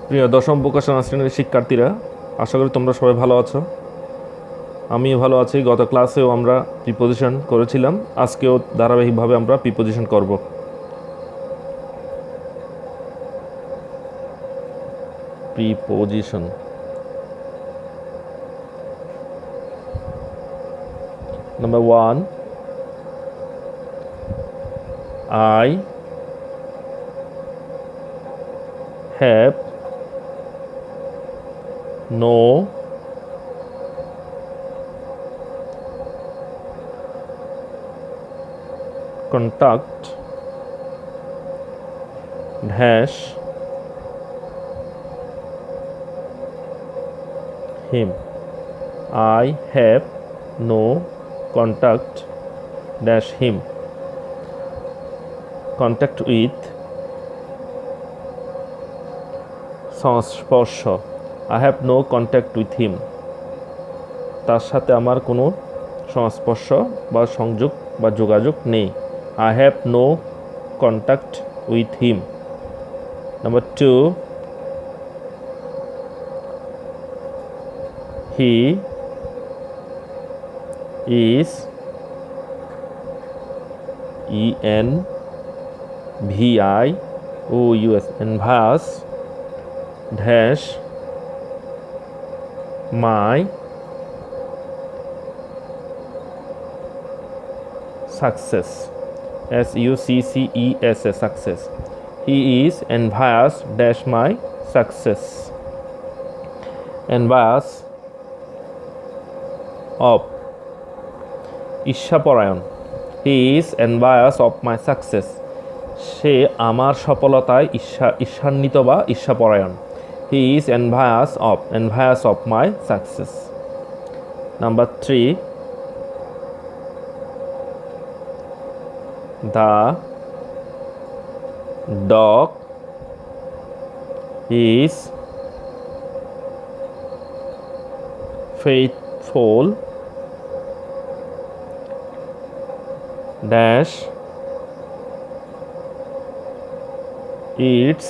প্রিয় দশম প্রকাশনা শ্রেণীর শিক্ষার্থীরা, আশা করি তোমরা সবাই ভালো আছো। আমিও ভালো আছি। গত ক্লাসেও আমরা প্রিপোজিশন করেছিলাম, আজকেও ধারাবাহিকভাবে আমরা প্রিপোজিশন করব। Preposition number 1, I have no contact dash him. I have no contact dash him. Contact with সংস্পর্শ, I have no contact with him. তার সাথে আমার কোনো সংস্পর্শ বা সংযোগ বা যোগাযোগ নেই। I have no contact with him. Number 2, he is envious envious dash my success, success, success. He is envious dash my success. Envious of ঈর্ষাপরায়ণ, he is envious of my success. সে আমার সফলতায় ঈর্ষান্বিত বা ঈর্ষাপরায়ণ। He is envious of my success. Number 3, the dog is faithful dash its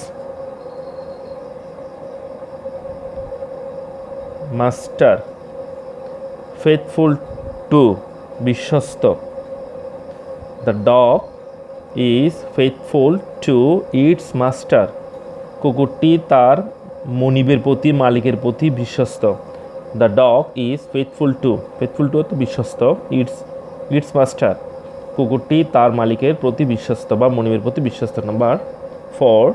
master. Faithful to বিশ্বস্ত, the dog is faithful to its master. কুকুরটি তার মনিবের প্রতি, মালিকের প্রতি বিশ্বস্ত। The dog is faithful to বিশ্বস্ত, its master, কুকুরটি তার মালিকের প্রতি বিশ্বস্ত বা মনিবের প্রতি বিশ্বস্ত। Number 4,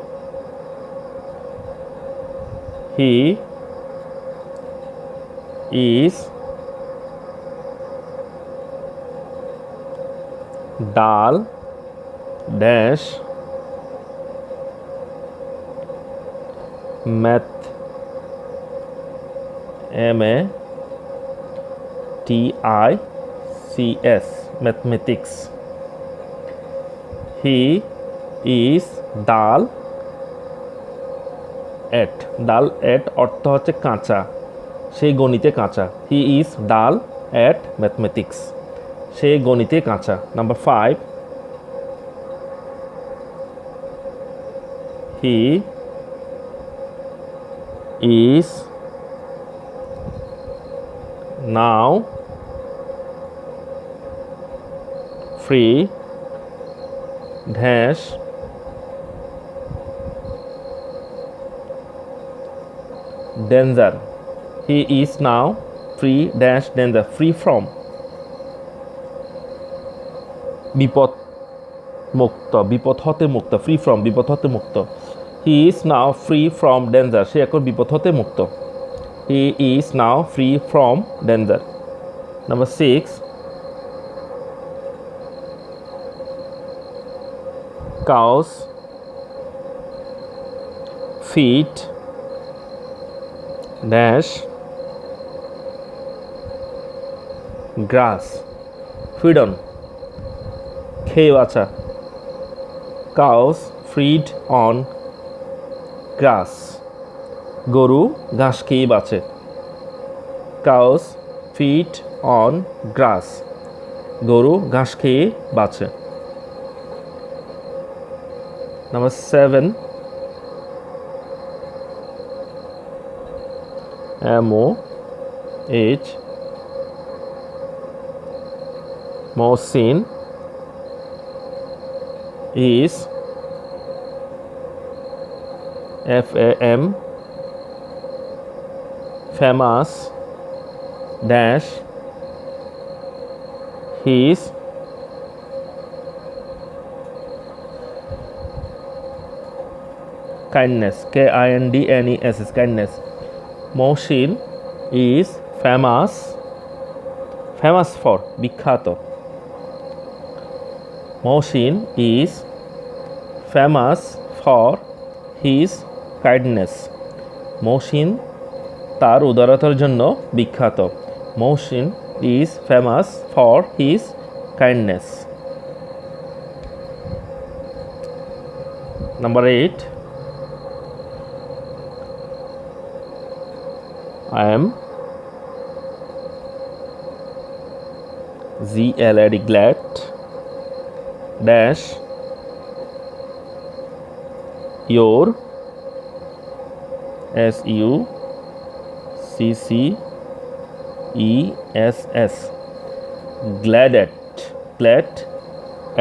he is dull dash math, MATICS, mathematics. He is dull at অর্থ হচ্ছে কাঁচা, সেই গণিতে কাঁচা। He is dull at mathematics, সে গণিতে কাঁচা। Number 5, he is now free dash danger. He is now free dash danger, free from বিপদ মুক্ত, বিপদ হতে মুক্ত, free from বিপদ হতে মুক্ত। He is now free from danger, সে এখন বিপদ হতে মুক্ত। He is now free from danger. Number 6, cows feed dash grass. Feed on খেয়ে বাঁচা, cows feed on grass, গরু ঘাস খেয়ে বাঁচে। cows feed on grass, গরু ঘাস খেয়ে বাঁচে। Number 7, MOH Mohsin is famous dash his kindness kindness kindness Mohsin is famous for বিখ্যাত Mohsin is famous for his kindness Mohsin তার উদারতার জন্য বিখ্যাত Mohsin is famous for his kindness. Number 8. I am glad dash your SUCCESS glad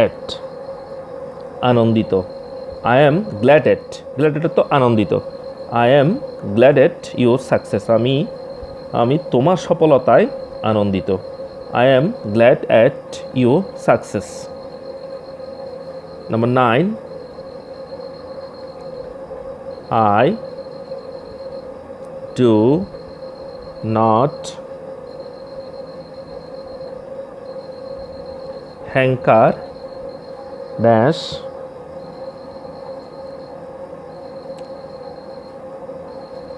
at আনন্দিত I am glad at তো আনন্দিত I am glad at your success আমি তোমার সফলতায় আনন্দিত I am glad at your success. Number 9. I do not hanker dash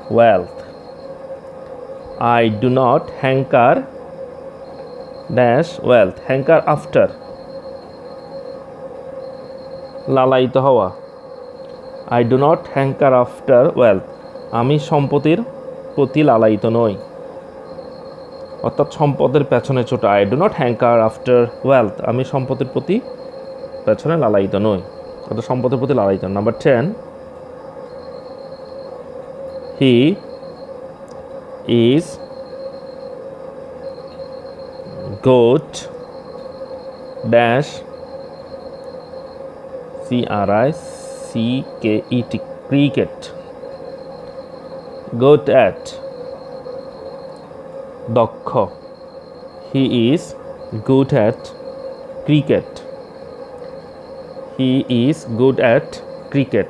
wealth I do not hanker dash wealth hanker after লালায়িত হওয়া I do not hanker after wealth আমি সম্পত্তির প্রতি লালায়িত নই অর্থাৎ সম্পদের পেছনে ছোটা I do not hanker after wealth আমি সম্পত্তির প্রতি পেছনে লালায়িত নই অর্থাৎ সম্পদের প্রতি লালায়িত number 10 he is good dash CRICKET cricket good at দক্ষ he is good at cricket he is good at cricket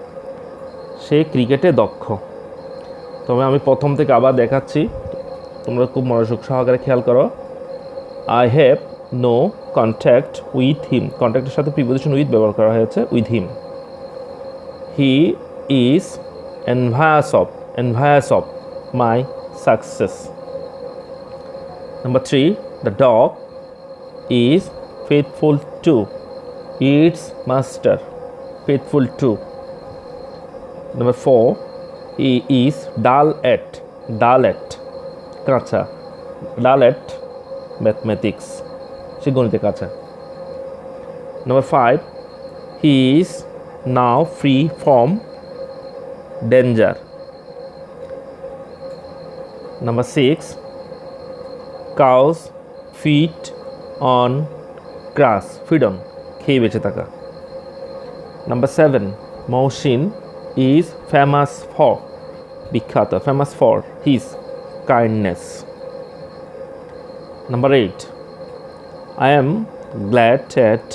সে ক্রিকেটে দক্ষ তবে আমি প্রথম থেকে আবার দেখাচ্ছি তোমরা খুব মনোযোগ সহকারে খেয়াল করো I have no contact with him কন্ট্যাক্টের সাথে প্রিপোজিশন উইথ ব্যবহার করা হয়েছে with him he is envious of my success. Number 3 the dog is faithful to its master faithful to. Number 4 he is dull at কাঁচা dull at mathematics সে গণিতে কাঁচা Number 5 he is now free from danger. Number 6 cows feed on grass feed on খেয়ে বেঁচে থাকা Number 7 Mohsin is famous for বিখ্যাত famous for his kindness. Number 8 I am glad at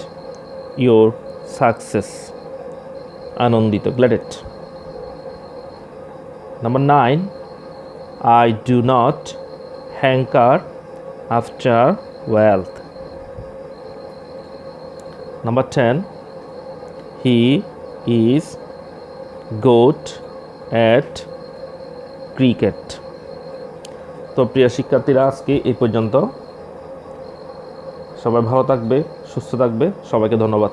your success আনন্দিত glad at. Number 9 I do not hanker after wealth. Number 10 he is good at cricket. তো প্রিয় শিক্ষার্থীরা আজকে এই পর্যন্ত সবাই ভালো থাকবে সুস্থ থাকবে সবাইকে ধন্যবাদ